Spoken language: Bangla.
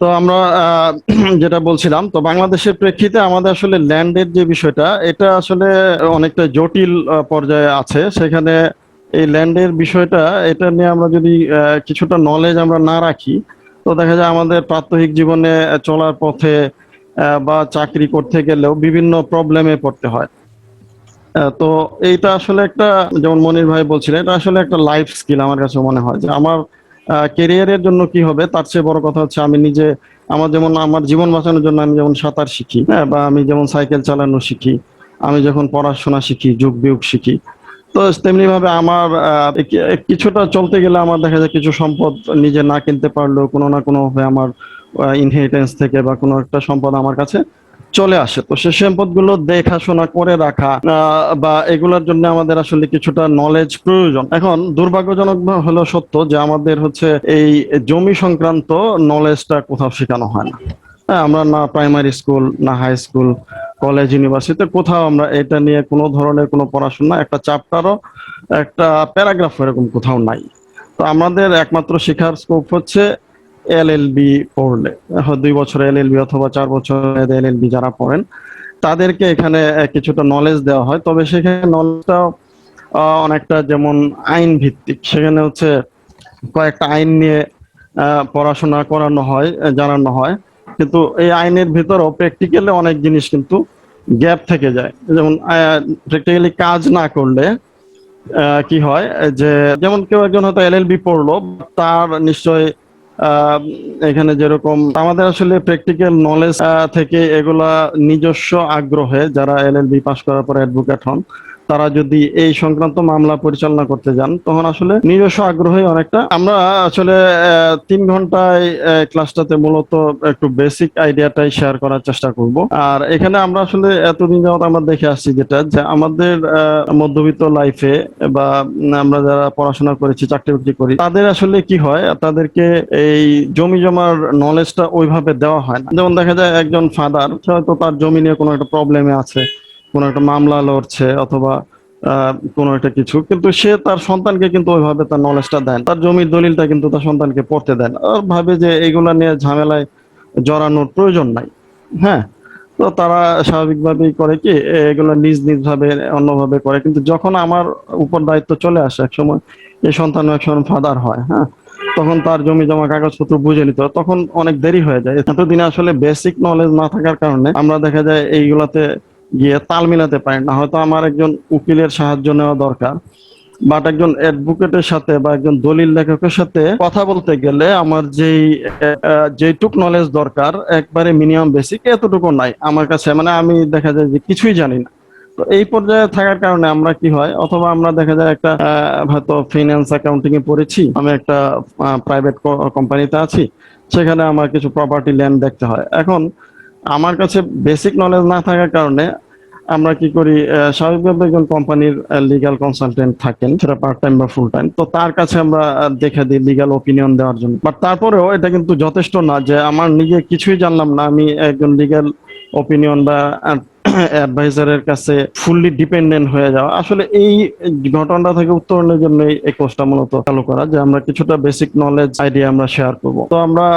তো আমরা যেটা বলছিলাম, তো বাংলাদেশের প্রেক্ষিতে আমাদের আসলে ল্যান্ডের যে বিষয়টা, এটা আসলে অনেকটা জটিল পর্যায়ে আছে। সেখানে এই ল্যান্ডের বিষয়টা, এটা নিয়ে আমরা যদি কিছুটা নলেজ আমরা না রাখি, তো দেখা যায় আমাদের প্রাত্যহিক জীবনে চলার পথে বা চাকরি করতে গেলেও বিভিন্ন প্রবলেমে পড়তে হয়। তো এইটা আসলে একটা, যেমন মনির ভাই বলছিলেন, এটা আসলে একটা লাইফ স্কিল। আমার কাছে মনে হয় যে আমার কেরিয়ারের জন্য কি হবে, তার চেয়ে বড় কথা হচ্ছে আমি নিজে, আমার যেমন আমার জীবন বাঁচানোর জন্য আমি যেমন সাঁতার শিখি, হ্যাঁ, বা আমি যেমন সাইকেল চালানো শিখি, আমি যখন পড়াশোনা শিখি, যোগ বিয়োগ শিখি, তো তেমনি ভাবে আমার কিছুটা চলতে গেলে আমার দেখা যায় কিছু সম্পদ নিজে না কিনতে পারলেও কোনো না কোনো ভাবে আমার ইনহেরিটেন্স থেকে বা কোনো একটা সম্পদ আমার কাছে চলে আসে। তো সে সম্পদগুলো দেখাশোনা করে রাখা বা এগুলোর জন্য আমাদের আসলে কিছুটা নলেজ প্রয়োজন। এখন দুর্ভাগ্যজনক হলো সত্য যে আমাদের হচ্ছে এই জমি সংক্রান্ত নলেজটা কোথাও শেখানো হয় না। হ্যাঁ, আমরা না প্রাইমারি স্কুল, না হাই স্কুল, কলেজ, ইউনিভার্সিটিতে কোথাও আমরা এটা নিয়ে কোনো ধরনের কোনো পড়াশোনা, একটা চ্যাপ্টারও, একটা প্যারাগ্রাফ এরকম কোথাও নাই। তো আমাদের একমাত্র শেখার স্কোপ হচ্ছে এলএলবি পড়লে, 2 বছর এলএলবি অথবা 4 বছর এলএলবি যারা পড়েন তাদেরকে এখানে কিছুটা নলেজ দেওয়া হয়। তবে সেখানে নলেজটাও অনেকটা যেমন আইন ভিত্তিক। সেখানে হচ্ছে কয়েকটা আইন নিয়ে পড়াশোনা করানো হয়, জানানো হয়। কিন্তু এই আইনের ভিতরেও প্র্যাকটিক্যালি অনেক জিনিস কিন্তু গ্যাপ থেকে যায়। যেমন প্র্যাকটিক্যালি কাজ না করলে কি হয়, যে যেমন কেউ একজন হয়তো এলএলবি পড়লো, তার নিশ্চয় আহ, এখানে যেরকম আমাদের আসলে প্র্যাকটিক্যাল নলেজ থেকে এগুলা নিজস্ব আগ্রহে যারা এলএলবি পাশ করার পর অ্যাডভোকেট হন, তারা যদি এই সংক্রান্ত মামলা পরিচালনা করতে যান, তখন আসলে নিজস্ব আগ্রহে অনেকটা আমরা আসলে 3 ঘন্টায় ক্লাসটাতে মূলত একটু বেসিক আইডিয়াটাই শেয়ার করার চেষ্টা করব। আর এখানে আমরা আসলে এতদিন যাবত আমরা দেখে আসছি যেটা, যে আমাদের মধ্যবিত্ত লাইফে বা আমরা যারা পড়াশোনা করেছি, চাকরি বাকরি করি, তাদের আসলে কি হয়, তাদেরকে এই জমি জমার নলেজটা ওইভাবে দেওয়া হয় না। যেমন দেখা যায় একজন ফাদার হয়তো তার জমি নিয়ে কোনো একটা প্রবলেমে আছে, কোনো একটা মামলা লড়ছে, অথবা কোনো একটা কিছু, কিন্তু সে তার সন্তানকে কিন্তু ওইভাবে তার নলেজটা দেন, তার জমির দলিলটা কিন্তু তার সন্তানকে পড়তে দেন, আর ভাবে যে এইগুলা নিয়ে ঝামেলায় জড়ানোর প্রয়োজন নাই। হ্যাঁ, তো তারা স্বাভাবিকভাবেই করে কি, এগুলো নিজ নিজ ভাবে অন্যভাবে করে। কিন্তু যখন আমার উপর দায়িত্ব চলে আসে এক সময়, এই সন্তান একসময় ফাদার হয়, হ্যাঁ, তখন তার জমি জমা কাগজপত্র বুঝে নিতে হয়, তখন অনেক দেরি হয়ে যায়। এতদিনে আসলে বেসিক নলেজ না থাকার কারণে আমরা দেখা যায় এইগুলাতে গিয়ে তাল মিলাতে পারি না। হয়তো আমার একজন উকিলের সাহায্য নেওয়া দরকার, বাট একজন অ্যাডভোকেটের সাথে বা একজন দলিল লেখকের সাথে কথা বলতে গেলে আমার যেটুক নলেজ দরকার, একবারে মিনিমাম বেসিক এতটুকু নাই আমার কাছে। মানে আমি দেখা যায় যে কিছুই জানি না। তো এই পর্যায়ে থাকার কারণে আমরা কি হয়, অথবা আমরা দেখা যায় একটা হয়তো ফিনান্স অ্যাকাউন্টিং এ পড়েছি, আমি একটা প্রাইভেট কোম্পানিতে আছি, সেখানে আমার কিছু প্রপার্টি ল্যান্ড দেখতে হয়। এখন আমার কাছে বেসিক নলেজ না থাকার কারণে আমরা কি করি, স্বাভাবিকভাবে একজন কোম্পানির লিগ্যাল কনসালটেন্ট থাকেন, সেটা পার্ট টাইম বা ফুল টাইম, তো তার কাছে আমরা দেখে দিই লিগ্যাল ওপিনিয়ন দেওয়ার জন্য। বাট তারপরেও এটা কিন্তু যথেষ্ট না যে আমার নিজে কিছুই জানলাম না, আমি একজন লিগ্যাল ওপিনিয়ন বা অ্যাডভাইজারের কাছে ফুললি ডিপেন্ডেন্ট হয়ে যাওয়া। আসলে এই ঘটনাটা থেকে উত্তরণের জন্য এই কোর্সটা মূলত চালু করা, যে আমরা কিছুটা বেসিক নলেজ আইডিয়া আমরা শেয়ার করব। তো আমরা